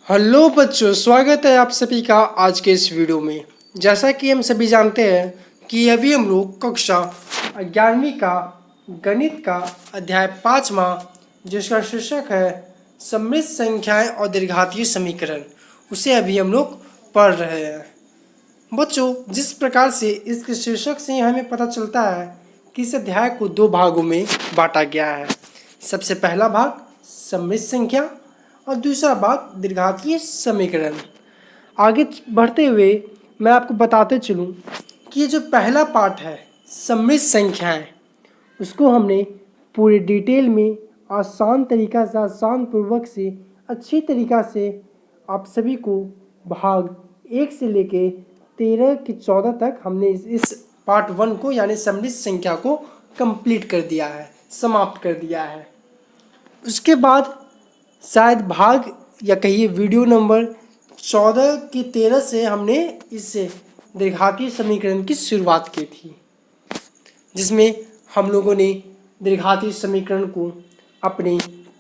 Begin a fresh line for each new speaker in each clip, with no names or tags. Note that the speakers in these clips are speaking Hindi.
हेलो बच्चों, स्वागत है आप सभी का आज के इस वीडियो में। जैसा कि हम सभी जानते हैं कि अभी हम लोग कक्षा 11वीं का गणित का अध्याय 5वां, जिसका शीर्षक है सममित संख्याएं और द्विघातीय समीकरण, उसे अभी हम लोग पढ़ रहे हैं। बच्चों, जिस प्रकार से इसके शीर्षक से हमें पता चलता है कि इस अध्याय को दो भागों में बांटा गया है। सबसे पहला भाग सममित संख्या और दूसरा भाग द्विघातीय समीकरण। आगे बढ़ते हुए मैं आपको बताते चलूँ कि ये जो पहला पार्ट है सममित संख्याएं, उसको हमने पूरे डिटेल में आसान तरीका से, आसान पूर्वक से, अच्छी तरीका से आप सभी को भाग 1 से लेके 13 की 14 तक हमने इस पार्ट 1 को यानी सममित संख्या को कंप्लीट कर दिया है, समाप्त कर दिया है। उसके बाद शायद भाग या कहिए वीडियो नंबर 14 की 13 से हमने इस द्विघातीय समीकरण की शुरुआत की थी, जिसमें हम लोगों ने द्विघातीय समीकरण को अपने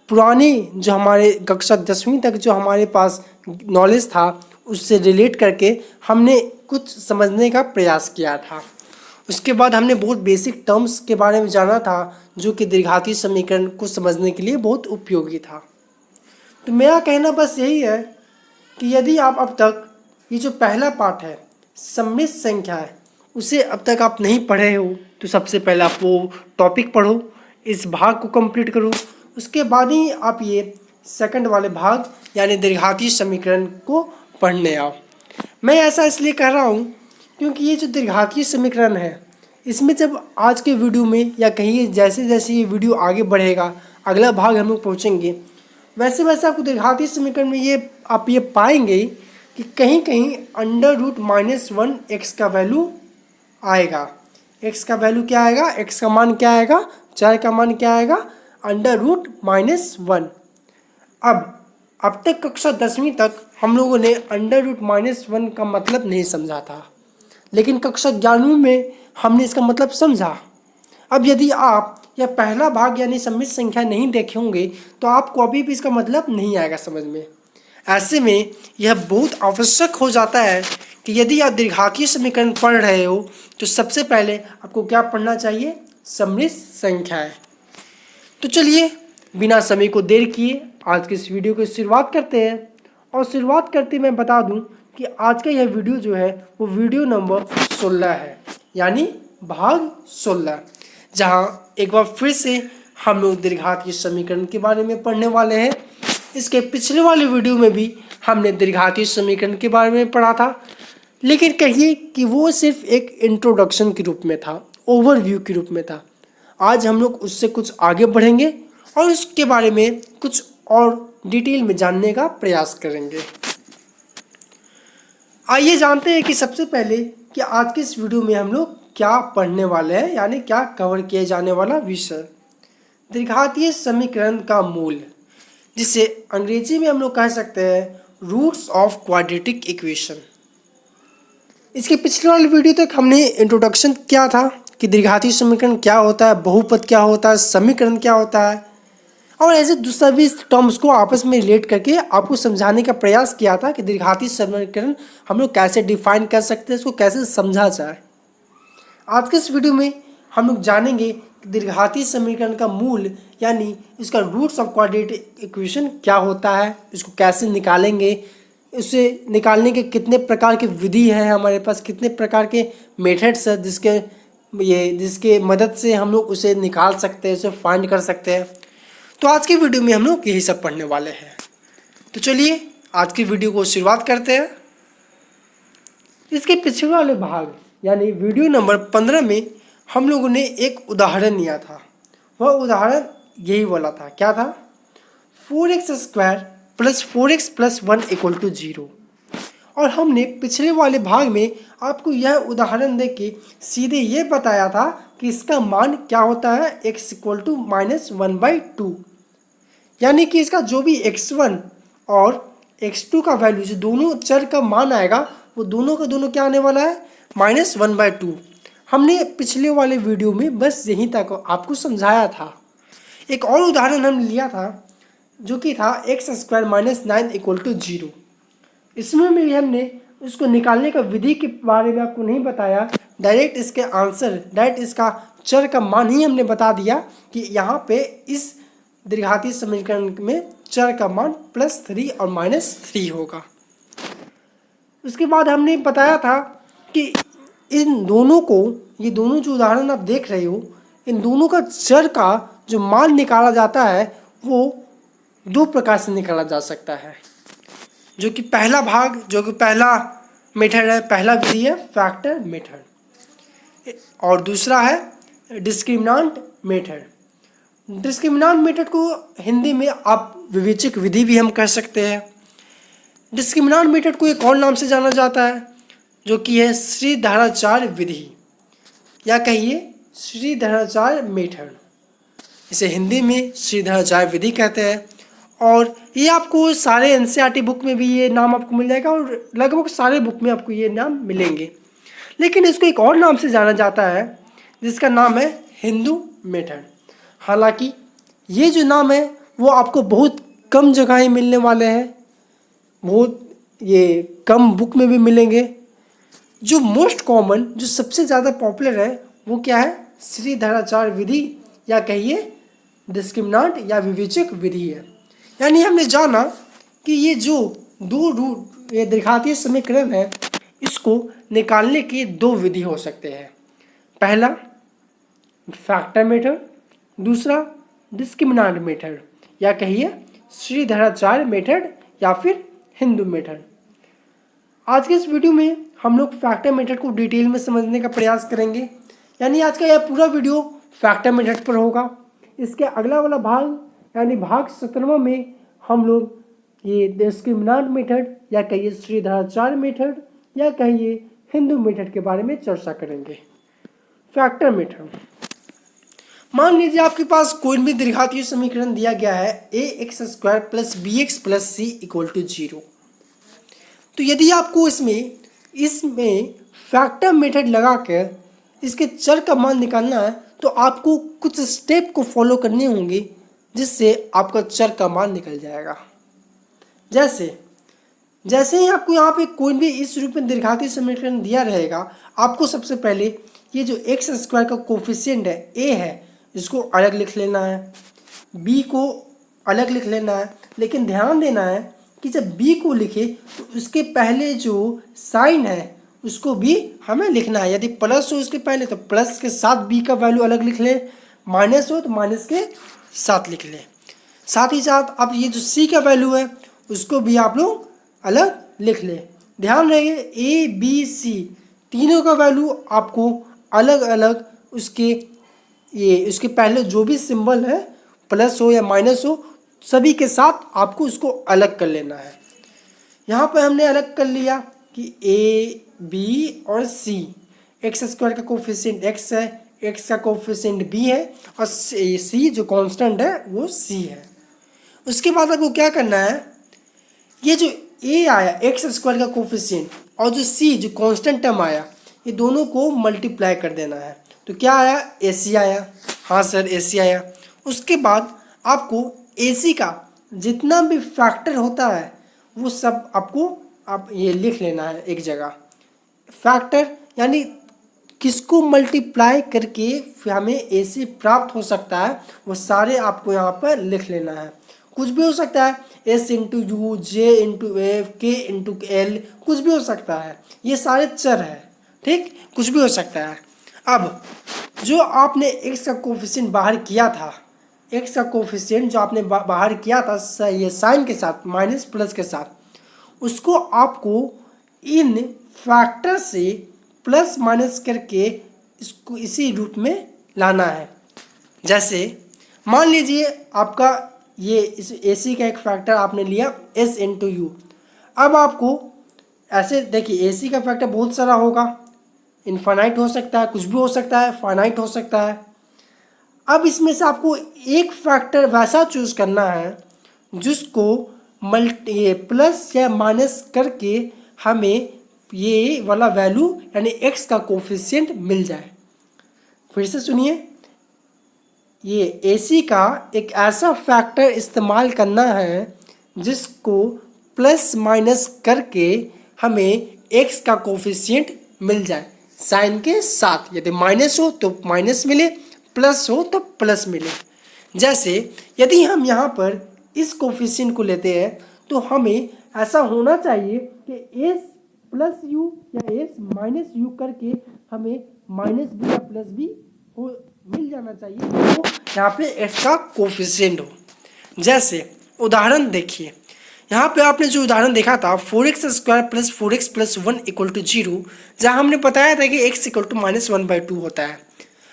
पुराने जो हमारे कक्षा 10वीं तक जो हमारे पास नॉलेज था उससे रिलेट करके हमने कुछ समझने का प्रयास किया था। उसके बाद हमने बहुत बेसिक टर्म्स के बारे में जाना था जो कि द्विघातीय समीकरण को समझने के लिए बहुत उपयोगी था। तो मेरा कहना बस यही है कि यदि आप अब तक ये जो पहला पार्ट है सममित संख्या है उसे अब तक आप नहीं पढ़े हो तो सबसे पहले आप वो टॉपिक पढ़ो, इस भाग को कंप्लीट करो, उसके बाद ही आप ये सेकंड वाले भाग यानी द्विघातीय समीकरण को पढ़ने आओ। मैं ऐसा इसलिए कह रहा हूँ क्योंकि ये जो द्विघातीय समीकरण है इसमें जब आज के वीडियो में या कहिए जैसे जैसे ये वीडियो आगे बढ़ेगा, अगला भाग हम लोग पहुँचेंगे, वैसे वैसे आपको द्विघातीय समीकरण में ये आप ये पाएंगे कि कहीं कहीं √-1 x का वैल्यू आएगा। x का वैल्यू क्या आएगा, x का मान क्या आएगा, 4 का मान क्या आएगा, √-1। अब तक कक्षा 10वीं तक हम लोगों ने √-1 का मतलब नहीं समझा था, लेकिन कक्षा 11वीं में हमने इसका मतलब समझा। अब यदि आप यह पहला भाग यानी सममित संख्या नहीं देखे होंगे तो आपको अभी भी इसका मतलब नहीं आएगा समझ में। ऐसे में यह बहुत आवश्यक हो जाता है कि यदि आप द्विघातीय समीकरण पढ़ रहे हो तो सबसे पहले आपको क्या पढ़ना चाहिए, सममित संख्याएं। तो चलिए बिना समय को देर किए आज के इस वीडियो की शुरुआत करते हैं। और शुरुआत करते मैं बता दूं कि आज का यह वीडियो जो है वो वीडियो नंबर 16 है, यानी भाग 16, जहां एक बार फिर से हम लोग द्विघातीय समीकरण के बारे में पढ़ने वाले हैं। इसके पिछले वाले वीडियो में भी हमने द्विघातीय समीकरण के बारे में पढ़ा था, लेकिन कहिए कि वो सिर्फ एक इंट्रोडक्शन के रूप में था, ओवरव्यू के रूप में था। आज हम लोग उससे कुछ आगे बढ़ेंगे और उसके बारे में कुछ और डिटेल में जानने का प्रयास करेंगे। आइए जानते हैं कि सबसे पहले कि आज के इस वीडियो में हम लोग क्या पढ़ने वाले हैं, यानी क्या कवर किए जाने वाला विषय, द्विघातीय समीकरण का मूल, जिसे अंग्रेजी में हम लोग कह सकते हैं रूट्स ऑफ क्वाड्रेटिक इक्वेशन। इसके पिछले वाले वीडियो तक हमने इंट्रोडक्शन किया था कि द्विघातीय समीकरण क्या होता है, बहुपद क्या होता है, समीकरण क्या होता है, और ऐसे सभी टर्म्स को आपस में रिलेट करके आपको समझाने का प्रयास किया था कि द्विघातीय समीकरण हम लोग कैसे डिफाइन कर सकते हैं, इसको कैसे समझा जाए। आज के इस वीडियो में हम लोग जानेंगे कि द्विघातीय समीकरण का मूल यानी इसका रूट्स ऑफ क्वाड्रेटिक इक्वेशन क्या होता है, इसको कैसे निकालेंगे, उसे निकालने के कितने प्रकार की विधि है हमारे पास, कितने प्रकार के मेथड्स है जिसके मदद से हम लोग उसे निकाल सकते हैं, उसे फाइंड कर सकते हैं। तो आज के वीडियो में हम लोग यही सब पढ़ने वाले हैं। तो चलिए आज की वीडियो को शुरुआत करते हैं। इसके पिछले वाले भाग यानी वीडियो नंबर 15 में हम लोगों ने एक उदाहरण लिया था। वह उदाहरण यही वाला था, क्या था, 4x² + 4x + 1 = 0। और हमने पिछले वाले भाग में आपको यह उदाहरण देख के सीधे ये बताया था कि इसका मान क्या होता है, x = -1/2, यानी कि इसका जो भी x1 और x2 का वैल्यू, जो दोनों चर का मान आएगा वो दोनों का दोनों क्या आने वाला है, -1/2। हमने पिछले वाले वीडियो में बस यहीं तक आपको समझाया था। एक और उदाहरण हम लिया था जो कि था X square minus 9 equal to 0। इसमें भी हमने उसको निकालने का विधि के बारे में आपको नहीं बताया, डायरेक्ट इसके आंसर, डायरेक्ट इसका चर का मान ही हमने बता दिया कि यहाँ पे इस द्विघातीय समीकरण में चर का मान +3 और -3 होगा। उसके बाद हमने बताया था कि इन दोनों को, ये दोनों जो उदाहरण आप देख रहे हो, इन दोनों का चर का जो मान निकाला जाता है वो दो प्रकार से निकाला जा सकता है। जो कि पहला भाग, जो कि पहला मेथड है, पहला विधि है फैक्टर मेथड, और दूसरा है डिस्क्रिमिनांट मेथड। डिस्क्रिमिनांट मेथड को हिंदी में आप विवेचक विधि भी हम कह सकते हैं। डिस्क्रिमिनांट मेथड को एक और नाम से जाना जाता है जो कि है श्रीधराचार्य विधि, या कहिए श्रीधराचार्य मेथड। इसे हिंदी में श्रीधराचार्य विधि कहते हैं। और ये आपको सारे एनसीईआरटी बुक में भी ये नाम आपको मिल जाएगा और लगभग सारे बुक में आपको ये नाम मिलेंगे। लेकिन इसको एक और नाम से जाना जाता है जिसका नाम है हिंदू मेथड। हालांकि ये जो नाम है वो आपको बहुत कम जगह मिलने वाले हैं, बहुत ये कम बुक में भी मिलेंगे। जो मोस्ट कॉमन, जो सबसे ज़्यादा पॉपुलर है वो क्या है, श्रीधराचार्य विधि, या कहिए डिस्क्रिमिनांट या विवेचक विधि है। यानी हमने जाना कि ये जो दो रूट, ये द्विघातीय समीकरण है, इसको निकालने की दो विधि हो सकते हैं। पहला फैक्टर मेथड, दूसरा डिस्क्रिमिनांट मेथड, या कहिए श्रीधराचार्य मेथड या फिर हिंदू मेथड। आज के इस वीडियो में हम लोग फैक्टर मेथड को डिटेल में समझने का प्रयास करेंगे। यानी आज का यह पूरा वीडियो फैक्टर मेथड पर होगा। इसके अगला वाला भाग यानी भाग 17वां में हम लोग ये डिस्क्रिमिनांट मेथड, या कहिए श्रीधराचार्य मेथड, या कहिए हिंदू मेथड के बारे में चर्चा करेंगे। फैक्टर मेथड, मान लीजिए आपके पास कोई भी द्विघातीय समीकरण दिया गया है ax² + bx + c = 0। तो यदि आपको इसमें फैक्टर मेथड लगा कर इसके चर का मान निकालना है तो आपको कुछ स्टेप को फॉलो करने होंगे जिससे आपका चर का मान निकल जाएगा। जैसे ही आपको यहाँ पे कोई भी इस रूप में द्विघातीय समीकरण दिया रहेगा, आपको सबसे पहले ये जो x² का कोफिशिएंट है a है, इसको अलग लिख लेना है, b को अलग लिख लेना है। लेकिन ध्यान देना है कि जब b को लिखे तो उसके पहले जो साइन है उसको भी हमें लिखना है। यदि प्लस हो उसके पहले तो प्लस के साथ b का वैल्यू अलग लिख ले, माइनस हो तो माइनस के साथ लिख ले। साथ ही साथ अब ये जो c का वैल्यू है उसको भी आप लोग अलग लिख ले। ध्यान रहे a b c तीनों का वैल्यू आपको अलग अलग उसके पहले जो भी सिंबल है, प्लस हो या माइनस हो, सभी के साथ आपको उसको अलग कर लेना है। यहाँ पर हमने अलग कर लिया कि a b और c, x² का कोफिशिएंट x है, x का कोफिशिएंट b है, और c जो कांस्टेंट है वो c है। उसके बाद आपको क्या करना है, ये जो a आया x² का कोफिशिएंट और जो c जो कांस्टेंट टर्म आया, ये दोनों को मल्टीप्लाई कर देना है। तो क्या आया, ac आया। हाँ सर ac आया। उसके बाद आपको ac का जितना भी फैक्टर होता है वो सब आप ये लिख लेना है एक जगह। फैक्टर यानी किसको मल्टीप्लाई करके हमें ac प्राप्त हो सकता है वो सारे आपको यहाँ पर लिख लेना है। कुछ भी हो सकता है, s × u, j × f, k × l, कुछ भी हो सकता है। ये सारे चर हैं, ठीक, कुछ भी हो सकता है। अब जो आपने x का कोफिशिएंट बाहर किया था, x का कोफिशिएंट जो आपने बाहर किया था ये साइन के साथ, माइनस प्लस के साथ, उसको आपको इन फैक्टर से प्लस माइनस करके इसको इसी रूप में लाना है। जैसे मान लीजिए आपका ये इस ac का एक फैक्टर आपने लिया s × u। अब आपको ऐसे देखिए ac का फैक्टर बहुत सारा होगा, इनफाइनाइट हो सकता है, कुछ भी हो सकता है, फाइनाइट हो सकता है। अब इसमें से आपको एक फैक्टर वैसा चूज करना है जिसको प्लस या माइनस करके हमें ये वाला वैल्यू यानी x का कोफिशिएंट मिल जाए। फिर से सुनिए, ये AC का एक ऐसा फैक्टर इस्तेमाल करना है जिसको प्लस माइनस करके हमें x का कोफिशिएंट मिल जाए साइन के साथ। यदि माइनस हो तो माइनस मिले, प्लस हो तो प्लस मिले। जैसे यदि हम यहाँ पर इस कोफिशिएंट को लेते हैं तो हमें ऐसा होना चाहिए कि s प्लस यू या s माइनस यू करके हमें माइनस बी या प्लस बी हो मिल जाना चाहिए, तो यहाँ पे x का कोफिशिएंट हो। जैसे उदाहरण देखिए, यहाँ पे आपने जो उदाहरण देखा था 4x² plus 4x plus 1 equal to 0, जहाँ हमने बताया था कि x इक्वल टू -1/2 होता है।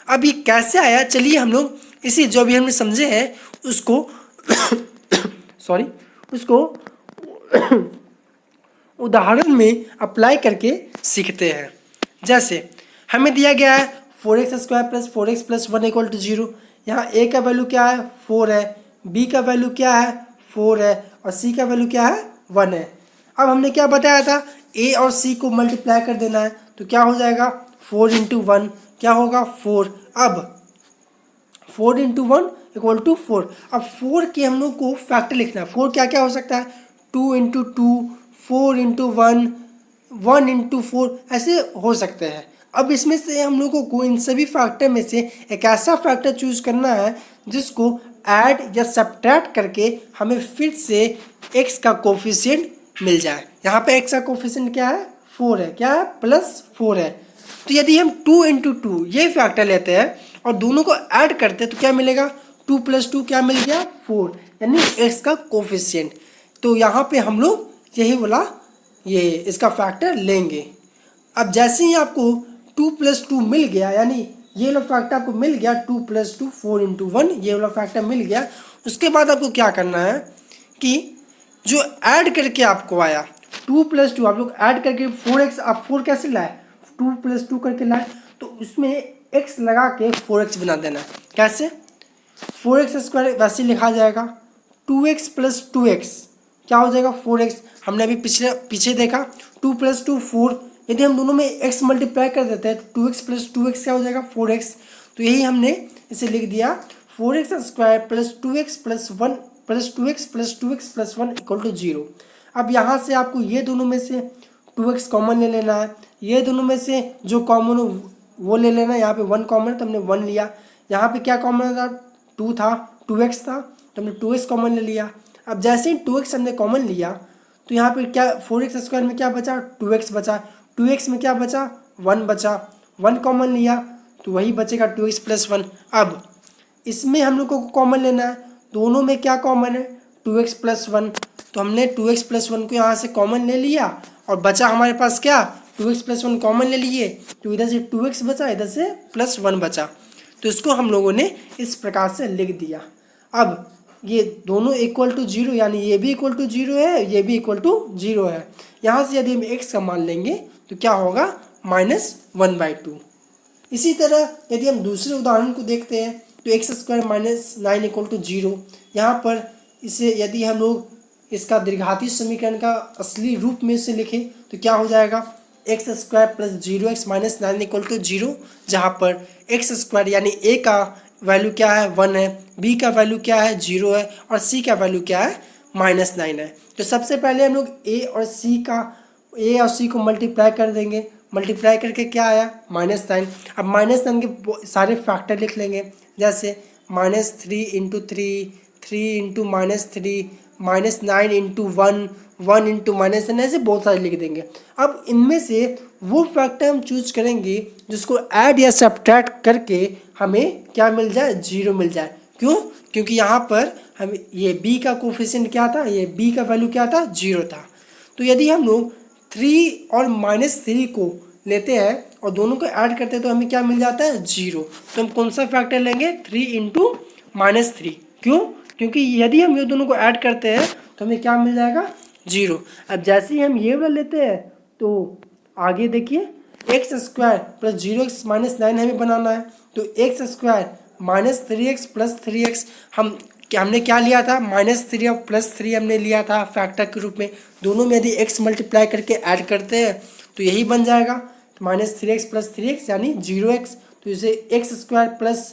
अब ये कैसे आया, चलिए हम लोग इसी जो अभी हमने समझे हैं उसको सॉरी उसको उदाहरण में अप्लाई करके सीखते हैं। जैसे हमें दिया गया है 4x² plus 4x plus 1 equal to 0। यहाँ a का वैल्यू क्या है 4 है, b का वैल्यू क्या है 4 है और c का वैल्यू क्या है 1 है। अब हमने क्या बताया था, a और c को मल्टीप्लाई कर देना है, तो क्या हो जाएगा 4 इंटू 1 क्या होगा 4। अब 4 इंटू 1 इक्वल टू 4। अब 4 के हम लोग को फैक्टर लिखना है। 4 क्या क्या हो सकता है 2 इंटू 2, 4 इंटू 1, 1 इंटू 4, ऐसे हो सकते हैं। अब इसमें से हम लोगों को इन सभी फैक्टर में से एक ऐसा फैक्टर चूज करना है जिसको ऐड या सब्ट्रैक्ट करके हमें फिर से x का कोफिशिएंट मिल जाए। यहाँ पे x का कोफिशिएंट क्या है 4 है, क्या है प्लस 4 है। तो यदि हम 2 इंटू 2 ये फैक्टर लेते हैं और दोनों को ऐड करते हैं तो क्या मिलेगा 2 प्लस 2 क्या मिल गया 4, यानी x का कोफिशिएंट। तो यहाँ पे हम लोग यही बोला ये इसका फैक्टर लेंगे। अब जैसे ही आपको 2 प्लस 2 मिल गया, यानी ये वाला फैक्टर आपको मिल गया 2 प्लस 2 4 इंटू 1, ये वाला फैक्टर मिल गया। उसके बाद आपको क्या करना है कि जो ऐड करके आपको आया 2 प्लस 2, आप लोग ऐड करके 4x, आप 4 कैसे लाए 2 प्लस 2 करके लाए, तो उसमें x लगा के 4x बना देना है। कैसे 4x² वैसे लिखा जाएगा, 2x प्लस 2x क्या हो जाएगा 4x। हमने अभी पीछे देखा 2 प्लस 2 4, यदि हम दोनों में x मल्टीप्लाई कर देते हैं तो 2x प्लस 2x क्या हो जाएगा 4x। तो यही हमने इसे लिख दिया 4x² plus 2x plus 1 plus 2x plus 2x plus 1 equal to 0। अब यहाँ से आपको ये दोनों में से 2x कॉमन ले लेना है, ये दोनों में से जो कॉमन हो वो ले लेना है। यहाँ पे 1 कॉमन है तो हमने 1 लिया, यहाँ पे क्या कॉमन था 2 था 2x था तो हमने 2x कॉमन ले लिया। अब जैसे ही 2x हमने कॉमन लिया तो यहाँ पे क्या 4x² में क्या बचा 2x बचा, 2x में क्या बचा 1 बचा, 1 कॉमन लिया तो वही बचेगा 2x प्लस 1। अब इसमें हम लोग को कॉमन लेना है, दोनों में क्या कॉमन है 2x प्लस 1, तो हमने 2x प्लस 1 को यहाँ से कॉमन ले लिया और बचा हमारे पास क्या 2x प्लस 1 कॉमन ले लिए, तो इधर से 2x बचा, इधर से प्लस 1 बचा। तो इसको हम लोगों ने इस प्रकार से लिख दिया। अब ये दोनों इक्वल टू 0, यानी ये भी इक्वल टू 0 है, ये भी इक्वल टू 0 है। यहाँ से यदि हम x का मान लेंगे तो क्या होगा -1/2। इसी तरह यदि हम दूसरे उदाहरण को देखते हैं तो x² - 9 इक्वल टू 0। यहाँ पर इसे यदि हम लोग इसका द्विघाती समीकरण का असली रूप में से लिखें तो क्या हो जाएगा x² plus 0x minus 9 equal to 0, जहाँ पर x² यानी a का वैल्यू क्या है 1 है, b का वैल्यू क्या है 0 है और c का वैल्यू क्या है -9 है। तो सबसे पहले हम लोग a और c को मल्टीप्लाई कर देंगे, मल्टीप्लाई करके क्या आया -9। अब -9 के सारे फैक्टर लिख लेंगे, जैसे -3 इंटू 3, 3 इंटू -3, -9 इंटू 1, 1 इंटू -9, ऐसे बहुत सारे लिख देंगे। अब इनमें से वो फैक्टर हम चूज करेंगे जिसको ऐड या सब्ट्रैक्ट करके हमें क्या मिल जाए 0 मिल जाए। क्यों, क्योंकि यहाँ पर हम ये b का कोफिशिएंट क्या था, ये b का वैल्यू क्या था 0 था। तो यदि हम लोग 3 और -3 को लेते हैं और दोनों को ऐड करते हैं तो हमें क्या मिल जाता है 0। तो हम कौन सा फैक्टर लेंगे 3 इंटू -3। क्यों, क्योंकि यदि हम ये दोनों को ऐड करते हैं तो हमें क्या मिल जाएगा 0। अब जैसे ही हम ये वाला लेते हैं तो आगे देखिए x² प्लस 0x माइनस 9 हमें बनाना है, तो x² minus 3x plus 3x हमने क्या लिया था -3 और +3 हमने लिया था फैक्टर के रूप में। दोनों में यदि x मल्टीप्लाई करके ऐड करते हैं तो यही बन जाएगा -3x प्लस 3x यानी 0x। तो इसे x² plus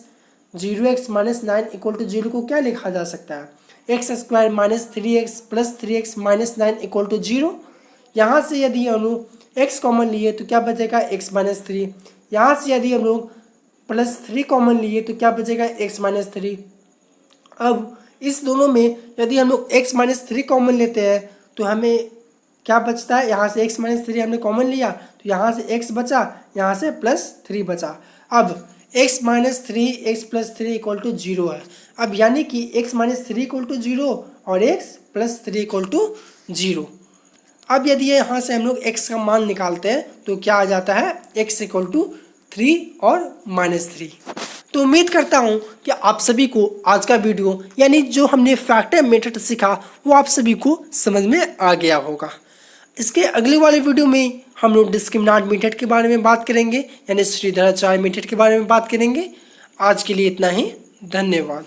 0x minus 9 equal to 0 को क्या लिखा जा सकता है? X square minus 3x plus 3x minus 9 equal to 0। यहाँ से यदि हम लोग x कॉमन लिए तो क्या बचेगा? x minus 3। यहाँ से यदि हम लोग प्लस 3 कॉमन लिए तो क्या बचेगा? x minus 3। अब इस दोनों में यदि हम लोग x माइनस 3 कॉमन लेते हैं तो हमें क्या बचता है? यहाँ से x माइनस 3 हमने कॉमन लिया तो यहाँ से x बचा, यहाँ से प्लस 3 बचा। अब x minus 3 x plus 3 equal to 0 है। अब यानी कि x माइनस 3 इक्वल टू 0 और x प्लस 3 इक्वल टू 0। अब यदि यहाँ से हम लोग x का मान निकालते हैं तो क्या आ जाता है? x इक्वल टू 3 और माइनस 3। तो उम्मीद करता हूँ कि आप सभी को आज का वीडियो यानी जो हमने फैक्टर मेथड सीखा वो आप सभी को समझ में आ गया होगा। इसके अगले वाले वीडियो में हम लोग डिस्क्रिमिनेंट मेथड के बारे में बात करेंगे, यानी श्रीधराचार्य मेथड के बारे में बात करेंगे। आज के लिए इतना ही, धन्यवाद।